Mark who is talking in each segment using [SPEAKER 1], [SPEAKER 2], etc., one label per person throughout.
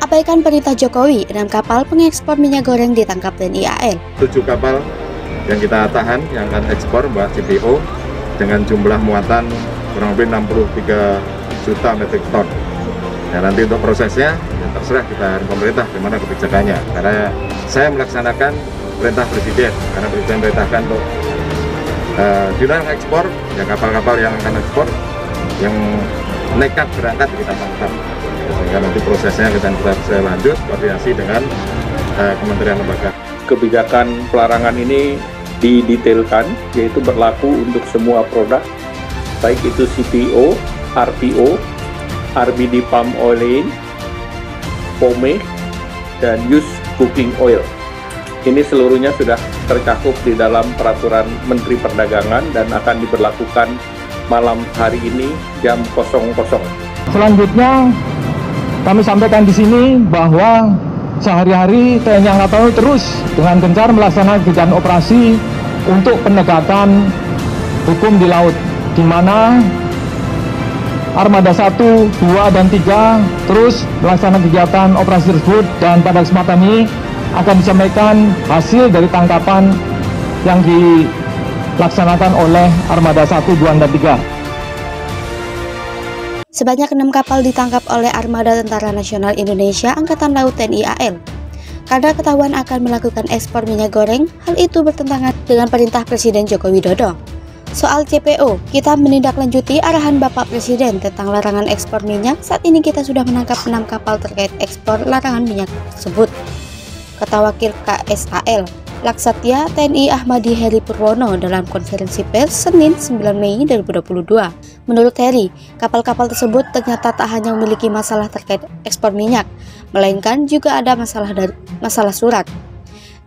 [SPEAKER 1] Abaikan perintah Jokowi, 6 kapal pengekspor minyak goreng ditangkap TNI AL.
[SPEAKER 2] 7 kapal yang kita tahan yang akan ekspor buat CPO dengan jumlah muatan kurang lebih 63 juta metrik ton. Ya, nanti untuk prosesnya ya terserah kita pemerintah gimana kebijakannya. Karena saya melaksanakan perintah Presiden, karena Presiden perintahkan untuk dilarang ekspor, ya kapal-kapal yang akan ekspor yang nekat berangkat kita tangkap. Sehingga nanti prosesnya kita bisa lanjut koordinasi dengan kementerian lembaga.
[SPEAKER 3] Kebijakan pelarangan ini didetailkan, yaitu berlaku untuk semua produk, baik itu CPO, RPO, RBD palm oil, pomade, dan used cooking oil. Ini seluruhnya sudah tercakup di dalam peraturan Menteri Perdagangan dan akan diberlakukan malam hari ini jam 00.
[SPEAKER 4] Selanjutnya kami sampaikan di sini bahwa sehari-hari TNI Angkatan Laut terus dengan gencar melaksanakan kegiatan operasi untuk penegakan hukum di laut, di mana Armada 1, 2, dan 3 terus melaksanakan kegiatan operasi tersebut, dan pada kesempatan ini akan disampaikan hasil dari tangkapan yang dilaksanakan oleh Armada 1, 2, dan 3.
[SPEAKER 1] Sebanyak 6 kapal ditangkap oleh Armada Tentara Nasional Indonesia Angkatan Laut TNI AL. Karena ketahuan akan melakukan ekspor minyak goreng, hal itu bertentangan dengan perintah Presiden Joko Widodo. Soal CPO, kita menindaklanjuti arahan Bapak Presiden tentang larangan ekspor minyak. Saat ini kita sudah menangkap 6 kapal terkait ekspor larangan minyak tersebut, kata Wakil KSAL Laksatya TNI Ahmadi Heri Purwono dalam konferensi pers Senin 9 Mei 2022. Menurut Heri, kapal-kapal tersebut ternyata tak hanya memiliki masalah terkait ekspor minyak, melainkan juga ada masalah surat.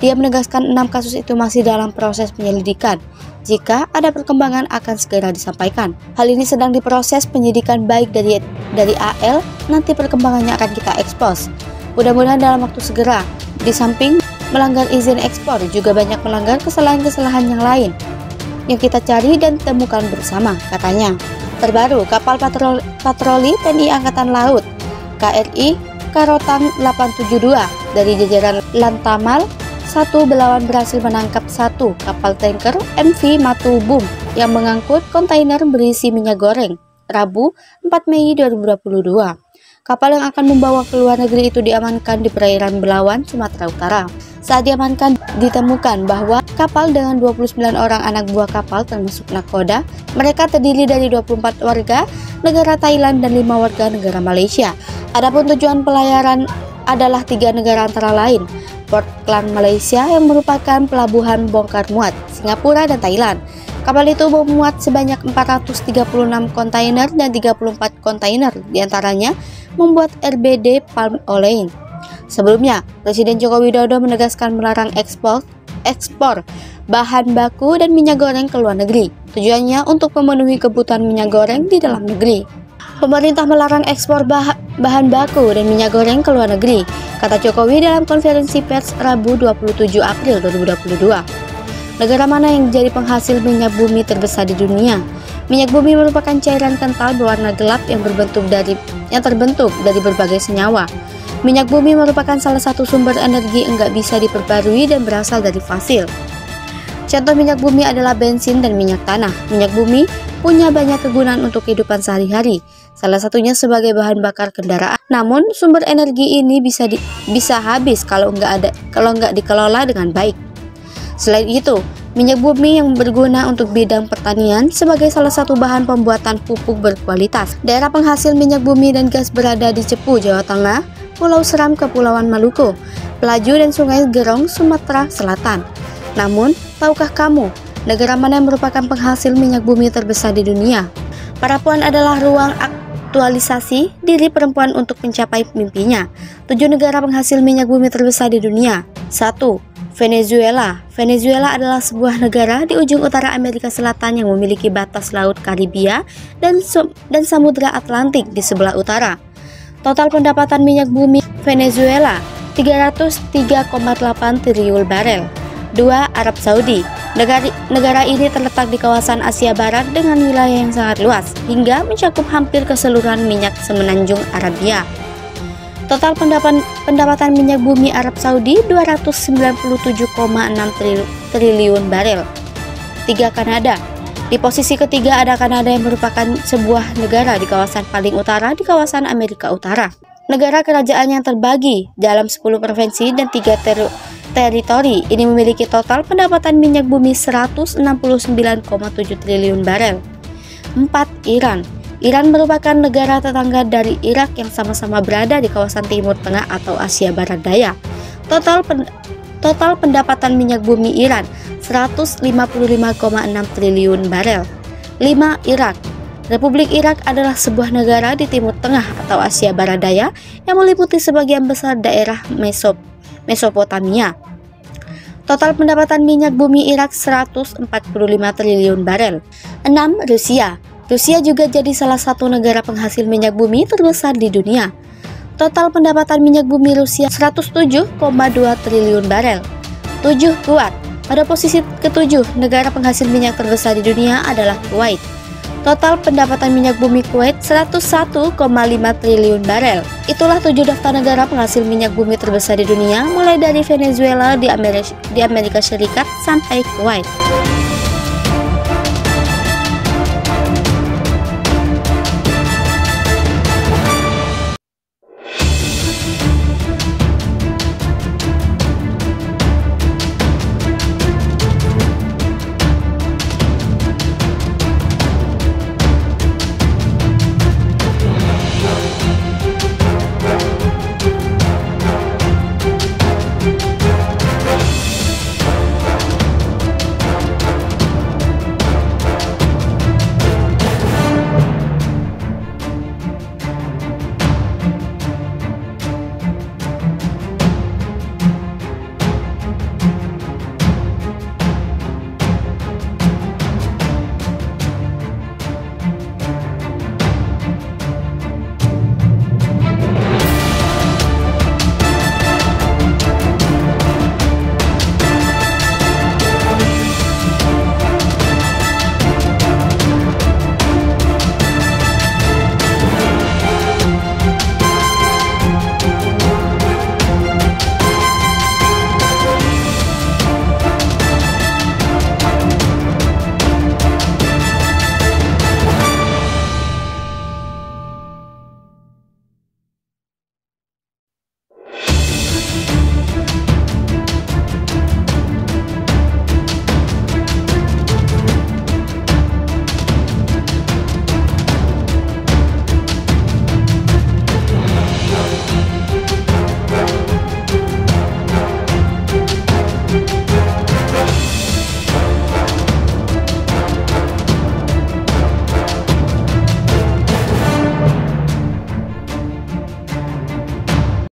[SPEAKER 1] Dia menegaskan 6 kasus itu masih dalam proses penyelidikan. Jika ada perkembangan akan segera disampaikan. Hal ini sedang diproses penyidikan baik dari AL, nanti perkembangannya akan kita ekspos. Mudah-mudahan dalam waktu segera. Di samping melanggar izin ekspor, juga banyak melanggar kesalahan-kesalahan yang lain yang kita cari dan temukan bersama, katanya. Terbaru, kapal patroli TNI Angkatan Laut KRI Karotang 872 dari jajaran Lantamal 1 Belawan berhasil menangkap 1 kapal tanker MV Matubum yang mengangkut kontainer berisi minyak goreng Rabu 4 Mei 2022. Kapal yang akan membawa ke luar negeri itu diamankan di perairan Belawan, Sumatera Utara. Saat diamankan, ditemukan bahwa kapal dengan 29 orang anak buah kapal termasuk nakoda. Mereka terdiri dari 24 warga negara Thailand dan 5 warga negara Malaysia. Adapun tujuan pelayaran adalah 3 negara antara lain Port Klang Malaysia yang merupakan pelabuhan bongkar muat, Singapura dan Thailand. Kapal itu memuat sebanyak 436 kontainer dan 34 kontainer diantaranya membuat RBD palm oil. Sebelumnya, Presiden Joko Widodo menegaskan melarang ekspor bahan baku dan minyak goreng ke luar negeri. Tujuannya untuk memenuhi kebutuhan minyak goreng di dalam negeri. Pemerintah melarang ekspor bahan baku dan minyak goreng ke luar negeri, kata Jokowi dalam konferensi pers Rabu 27 April 2022. Negara mana yang jadi penghasil minyak bumi terbesar di dunia? Minyak bumi merupakan cairan kental berwarna gelap yang terbentuk dari berbagai senyawa. Minyak bumi merupakan salah satu sumber energi yang nggak bisa diperbarui dan berasal dari fosil. Contoh minyak bumi adalah bensin dan minyak tanah. Minyak bumi punya banyak kegunaan untuk kehidupan sehari-hari, salah satunya sebagai bahan bakar kendaraan. Namun sumber energi ini bisa habis kalau nggak dikelola dengan baik. Selain itu, minyak bumi yang berguna untuk bidang pertanian sebagai salah satu bahan pembuatan pupuk berkualitas. Daerah penghasil minyak bumi dan gas berada di Cepu, Jawa Tengah, Pulau Seram, Kepulauan Maluku, Pelaju dan Sungai Gerong, Sumatera Selatan. Namun, tahukah kamu, negara mana yang merupakan penghasil minyak bumi terbesar di dunia? Perempuan adalah ruang aktualisasi diri perempuan untuk mencapai mimpinya. 7 negara penghasil minyak bumi terbesar di dunia. 1. Venezuela. Venezuela adalah sebuah negara di ujung utara Amerika Selatan yang memiliki batas laut Karibia dan Samudra Atlantik di sebelah utara. Total pendapatan minyak bumi Venezuela 303,8 triliun barel. 2. Arab Saudi. Negara ini terletak di kawasan Asia Barat dengan wilayah yang sangat luas hingga mencakup hampir keseluruhan minyak semenanjung Arabia. Total pendapatan minyak bumi Arab Saudi 297,6 triliun barel. 3. Kanada. Di posisi ketiga ada Kanada yang merupakan sebuah negara di kawasan paling utara di kawasan Amerika Utara. Negara kerajaan yang terbagi dalam 10 provinsi dan 3 teritori ini memiliki total pendapatan minyak bumi 169,7 triliun barel. 4. Iran. Iran merupakan negara tetangga dari Irak yang sama-sama berada di kawasan Timur Tengah atau Asia Barat Daya. Total pendapatan minyak bumi Iran 155,6 triliun barel. 5. Irak. Republik Irak adalah sebuah negara di Timur Tengah atau Asia Barat Daya yang meliputi sebagian besar daerah Mesopotamia. Total pendapatan minyak bumi Irak 145 triliun barel. 6. Rusia. Rusia juga jadi salah satu negara penghasil minyak bumi terbesar di dunia. Total pendapatan minyak bumi Rusia 107,2 triliun barel. 7. Kuwait. Pada posisi ke-7, negara penghasil minyak terbesar di dunia adalah Kuwait. Total pendapatan minyak bumi Kuwait 101,5 triliun barel. Itulah 7 daftar negara penghasil minyak bumi terbesar di dunia, mulai dari Venezuela di Amerika Serikat sampai Kuwait.